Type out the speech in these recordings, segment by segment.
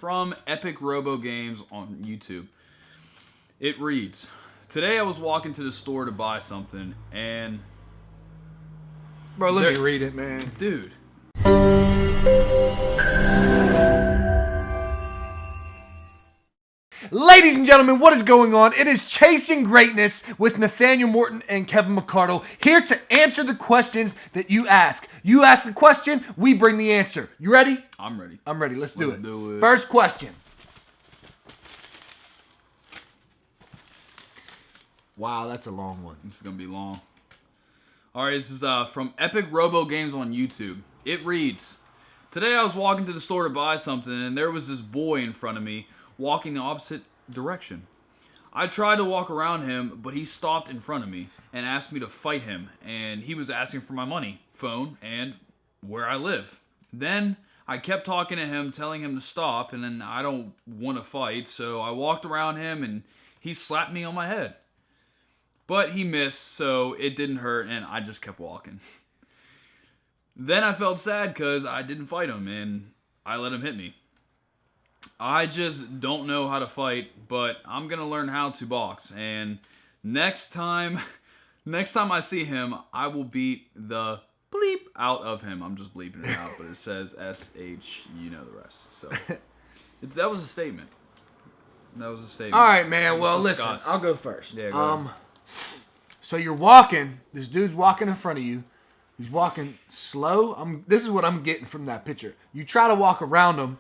from Epic Robo Games on YouTube. It reads, today I was walking to the store to buy something, and... Bro, let me read it, man. Dude. Ladies and gentlemen, what is going on? It is Chasing Greatness with Nathanael Morton and Kevin McArdle, here to answer the questions that you ask. You ask the question, we bring the answer. You ready? I'm ready. I'm ready. Let's do it. First question. Wow, that's a long one. This is going to be long. All right, this is from Epic Robo Games on YouTube. It reads, today I was walking to the store to buy something, and there was this boy in front of me walking the opposite direction. I tried to walk around him, but he stopped in front of me and asked me to fight him, and he was asking for my money, phone, and where I live. Then I kept talking to him, telling him to stop, and then I don't want to fight, so I walked around him, and he slapped me on my head. But he missed, so it didn't hurt, and I just kept walking. Then I felt sad because I didn't fight him, and I let him hit me. I just don't know how to fight, but I'm going to learn how to box. And next time I see him, I will beat the bleep out of him. I'm just bleeping it out, but it says SH, you know the rest. So that was a statement. That was a statement. All right, man. Well, listen, I'll go first. Yeah, go ahead. So you're walking. This dude's walking in front of you. He's walking slow. This is what I'm getting from that picture. You try to walk around him.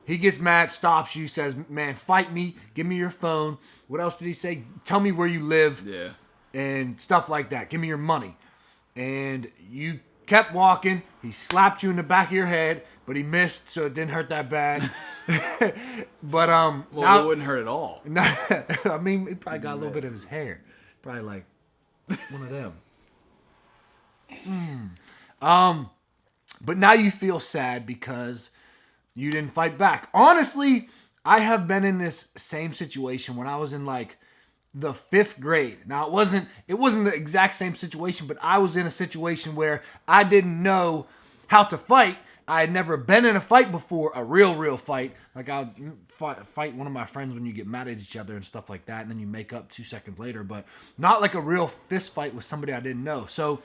He gets mad, stops you, says, man, fight me. Give me your phone. What else did he say? Tell me where you live. Yeah. And stuff like that. Give me your money. And you kept walking. He slapped you in the back of your head, but he missed, so it didn't hurt that bad. But well, now, it wouldn't hurt at all. I mean, he probably got a little bit of his hair. Probably like one of them. But now you feel sad because you didn't fight back. Honestly, I have been in this same situation when I was in like the 5th grade. Now it wasn't the exact same situation, but I was in a situation where I didn't know how to fight. I had never been in a fight before, a real fight. Like I'd fight one of my friends when you get mad at each other and stuff like that, and then you make up 2 seconds later, but not like a real fist fight with somebody I didn't know. So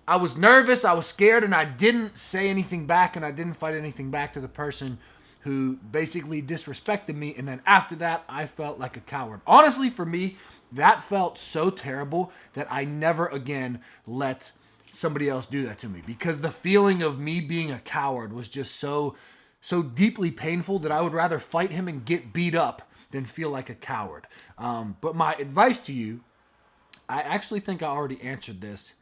I was nervous, I was scared, and I didn't say anything back, and I didn't fight anything back to the person who basically disrespected me, and then after that, I felt like a coward. Honestly, for me, that felt so terrible that I never again let somebody else do that to me, because the feeling of me being a coward was just so deeply painful that I would rather fight him and get beat up than feel like a coward. But my advice to you, I actually think I already answered this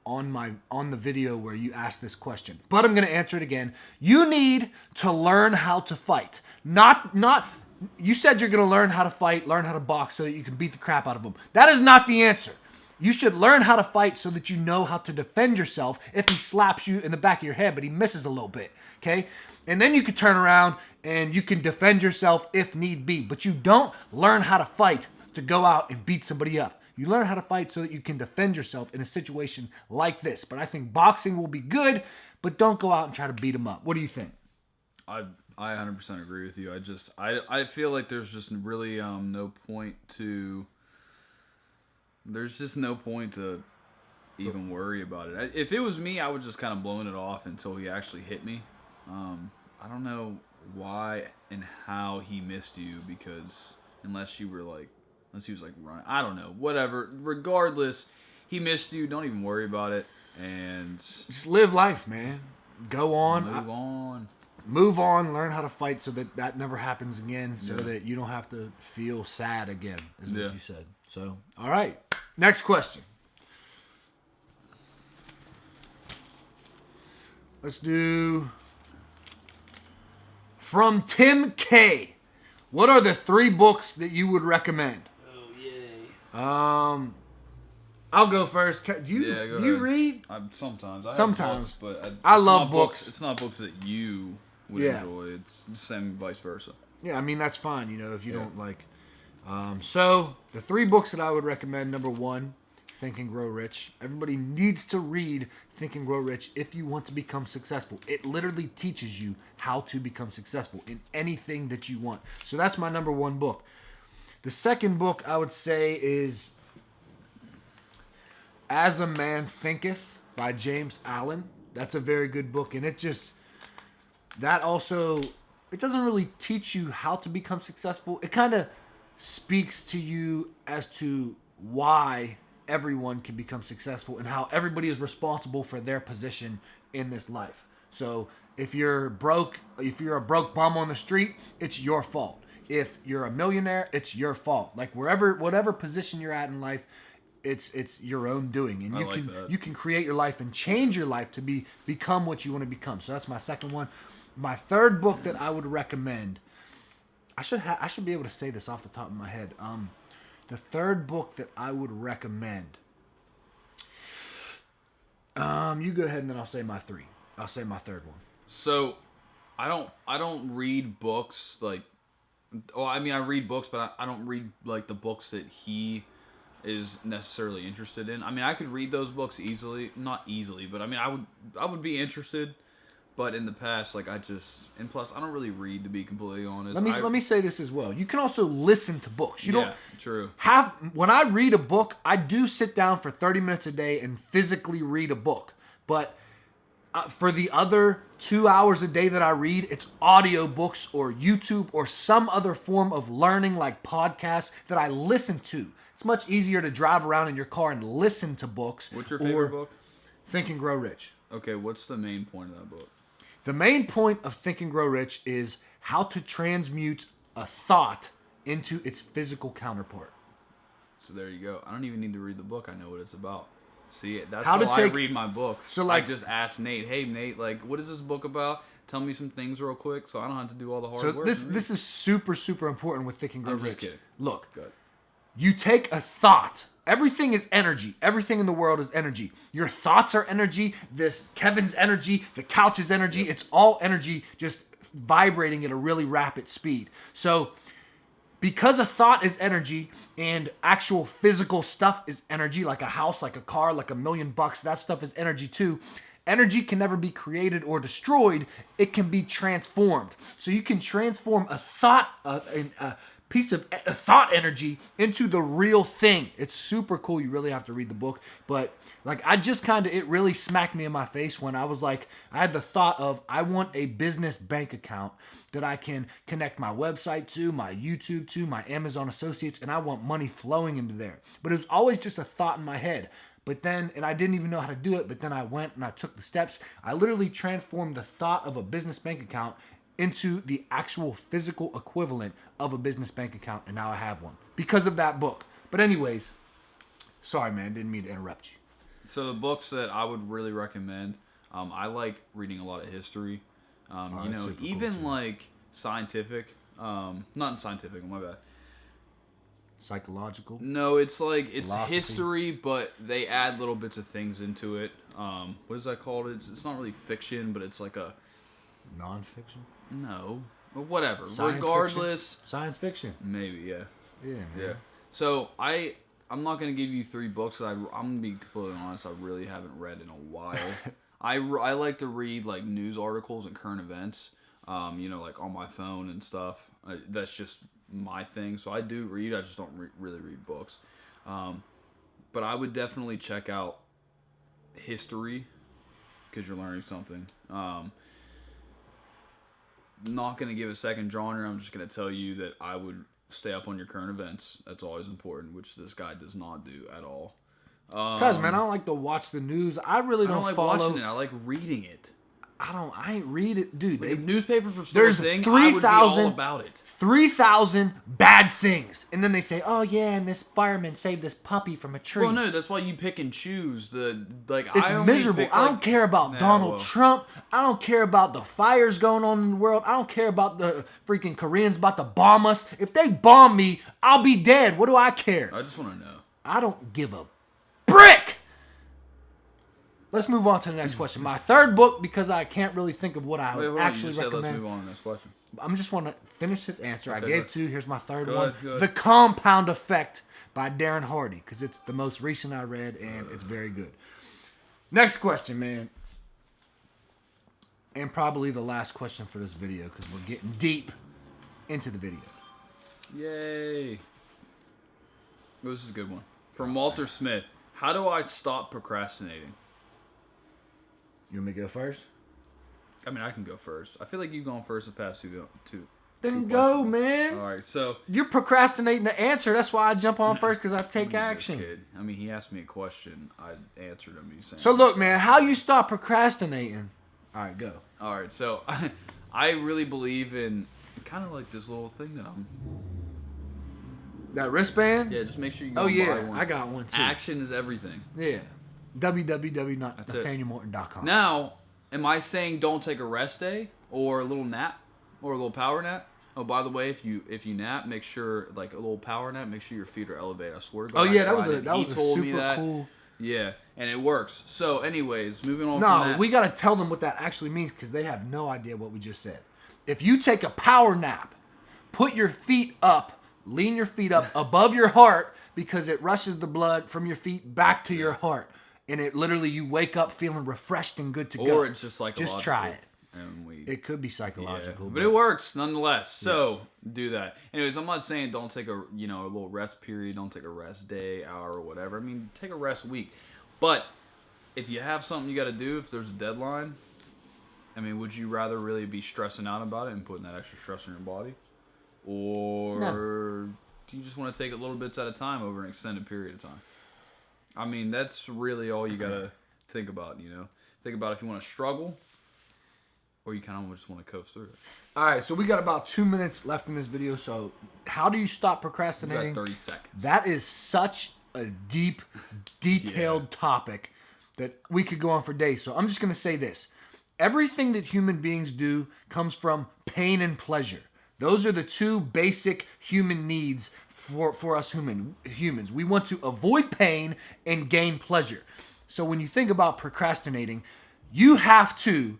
on the video where you asked this question, but I'm going to answer it again. You need to learn how to fight. You said you're going to learn how to fight, learn how to box so that you can beat the crap out of them. That is not the answer. You should learn how to fight so that you know how to defend yourself if he slaps you in the back of your head, but he misses a little bit, okay? And then you can turn around and you can defend yourself if need be, but you don't learn how to fight to go out and beat somebody up. You learn how to fight so that you can defend yourself in a situation like this. But I think boxing will be good, but don't go out and try to beat them up. What do you think? I 100% agree with you. I feel like there's just really no point to... There's just no point to even worry about it. If it was me, I would just kind of blown it off until he actually hit me. I don't know why and how he missed you, because unless he was like running, I don't know, whatever. Regardless, he missed you. Don't even worry about it, and just live life, man. Go on. Move on. Learn how to fight so that never happens again, so that you don't have to feel sad again, is what you said. So, all right. Next question. Let's do from Tim K. What are the 3 books that you would recommend? I'll go first. Do you read? Sometimes. Sometimes. Books, but I love books. It's not books that you would enjoy. It's the same vice versa. Yeah, I mean, that's fine, if you don't like. So, the 3 books that I would recommend, number 1, Think and Grow Rich. Everybody needs to read Think and Grow Rich if you want to become successful. It literally teaches you how to become successful in anything that you want. So that's my number one book. The second book I would say is As a Man Thinketh by James Allen. That's a very good book, and it doesn't really teach you how to become successful. It kind of speaks to you as to why everyone can become successful and how everybody is responsible for their position in this life. So if you're a broke bum on the street, it's your fault. If you're a millionaire, it's your fault. Like whatever position you're at in life, it's your own doing, and you can create your life and change your life to become what you want to become. So that's my second one. My third book that I would recommend, I should be able to say this off the top of my head. The third book that I would recommend. You go ahead and then I'll say my three. I'll say my third one. So, I don't read books like. Well, I mean, I read books, but I don't read like the books that he is necessarily interested in. I mean, I could read those books easily, not easily, but I mean, I would be interested. But in the past, like and plus, I don't really read, to be completely honest. Let me say this as well. You can also listen to books. True. When I read a book, I do sit down for 30 minutes a day and physically read a book. But for the other 2 hours a day that I read, it's audio books or YouTube or some other form of learning like podcasts that I listen to. It's much easier to drive around in your car and listen to books. What's your favorite book? Think and Grow Rich. Okay, what's the main point of that book? The main point of Think and Grow Rich is how to transmute a thought into its physical counterpart. So there you go. I don't even need to read the book. I know what it's about. See, that's how I read my books. So I just ask Nate, hey, Nate, like, what is this book about? Tell me some things real quick so I don't have to do all the hard work. So this is super, super important with Think and Grow Rich. Just kidding. Look, Good. You take a thought. Everything is energy. Everything in the world is energy. Your thoughts are energy. Kevin's energy. The couch is energy. Yep. It's all energy just vibrating at a really rapid speed. So because a thought is energy and actual physical stuff is energy, like a house, like a car, like $1 million, that stuff is energy too. Energy can never be created or destroyed. It can be transformed. So you can transform a thought, a piece of thought energy into the real thing. It's super cool. You really have to read the book. But like it really smacked me in my face when I was like, I had the thought of, I want a business bank account that I can connect my website to, my YouTube to, my Amazon associates, and I want money flowing into there. But it was always just a thought in my head. But then, and I didn't even know how to do it, but then I went and I took the steps. I literally transformed the thought of a business bank account into the actual physical equivalent of a business bank account, and now I have one because of that book. But anyways, sorry man, didn't mean to interrupt you. So the books that I would really recommend, I like reading a lot of history, even cool like scientific, not scientific, my bad. Psychological? No, it's like, it's philosophy. History, but they add little bits of things into it. What is that called? It's not really fiction, but it's like a non-fiction? No, but whatever. Science Regardless, fiction? Science fiction. Maybe, yeah. Yeah, man. Yeah. So I'm not gonna give you 3 books. I'm gonna be completely honest. I really haven't read in a while. I like to read like news articles and current events. Like on my phone and stuff. That's just my thing. So I do read. I just don't really read books. But I would definitely check out history because you're learning something. Not going to give a second genre. I'm just going to tell you that I would stay up on your current events. That's always important, which this guy does not do at all. Because, man, I don't like to watch the news. I really don't like follow. Watching it. I like reading it. I ain't read it. Dude, if newspapers were still there's a thing, 3,000 I would be all about it. 3,000 bad things. And then they say, oh, yeah, and this fireman saved this puppy from a tree. Well, no, that's why you pick and choose. It's miserable. I don't care about Donald Trump. I don't care about the fires going on in the world. I don't care about the freaking Koreans about to bomb us. If they bomb me, I'll be dead. What do I care? I just want to know. I don't give a brick. let's move on to the next question. My third book, because I can't really think of what I would actually you just recommend. said let's move on to the next question. I'm just want to finish his answer. Okay, I gave 2. Here's my third one. Good. The Compound Effect by Darren Hardy, because it's the most recent I read, and it's very good. Next question, man. And probably the last question for this video, because we're getting deep into the video. Yay. Oh, this is a good one. From Walter Smith. How do I stop procrastinating? You want me to go first? I mean, I can go first. I feel like you've gone first the past two. Then go, man. All right, so You're procrastinating the answer. That's why I jump on first, because I take action. Kid. I mean, he asked me a question. I answered him. He's saying, So look, man, how you stop procrastinating? All right, go. all right, so I really believe in kind of like this little thing that I'm. That wristband? Yeah, just make sure you go Oh, buy yeah. one. I got one, too. Action is everything. Yeah. www.nathanaelmorton.com. Now, am I saying don't take a rest day or a little nap or a little power nap? Oh, by the way, if you nap, make sure like a little power nap, make sure your feet are elevated. I swear to God. Oh yeah, I that was tried it. He a told me super that. cool. Yeah, and it works. So, anyways, moving on. No, from that. we gotta tell them what that actually means, because they have no idea what we just said. If you take a power nap, put your feet up, lean your feet up above your heart, because it rushes the blood from your feet back to your heart, and it literally you wake up feeling refreshed and good to go. Or it's just psychological. Just try it. And It could be psychological, yeah, but it works nonetheless. So do that. Anyways, I'm not saying don't take a little rest period, don't take a rest day, hour, or whatever. I mean, take a rest week. But if you have something you got to do, if there's a deadline, I mean, would you rather really be stressing out about it and putting that extra stress on your body, or do you just want to take it little bits at a time over an extended period of time? I mean, that's really all you got to think about. Think about if you want to struggle. Or you kind of just want to coast through it. All right, so we got about 2 minutes left in this video. So how do you stop You procrastinating? got 30 seconds. That is such a deep, detailed topic that we could go on for days. So I'm just going to say this. Everything that human beings do comes from pain and pleasure. Those are the two basic human needs for us humans. We want to avoid pain and gain pleasure. So when you think about procrastinating, you have to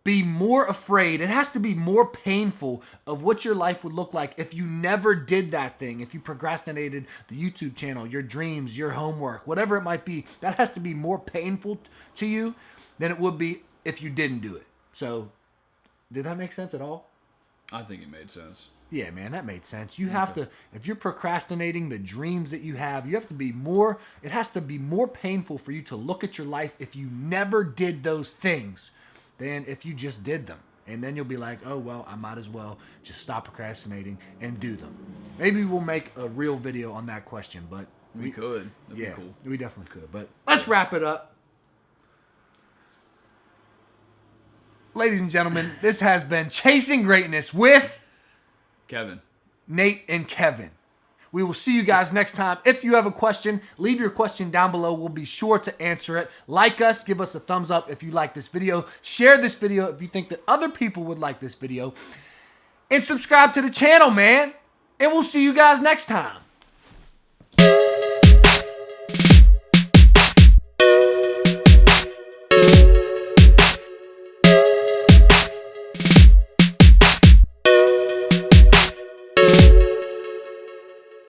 be more afraid. It has to be more painful of what your life would look like if you never did that thing. If you procrastinated the YouTube channel, your dreams, your homework, whatever it might be, that has to be more painful to you than it would be if you didn't do it. So, did that make sense at all? I think it made sense. Yeah, man, that made sense. You have to, if you're procrastinating the dreams that you have to be more, it has to be more painful for you to look at your life if you never did those things than if you just did them. And then you'll be like, oh, well, I might as well just stop procrastinating and do them. Maybe we'll make a real video on that question, but We could. That'd yeah, be cool. we definitely could. But let's wrap it up. Ladies and gentlemen, this has been Chasing Greatness with Kevin. Nate and Kevin. We will see you guys next time. If you have a question, leave your question down below. We'll be sure to answer it. Like us, give us a thumbs up if you like this video. Share this video if you think that other people would like this video. And subscribe to the channel, man. And we'll see you guys next time.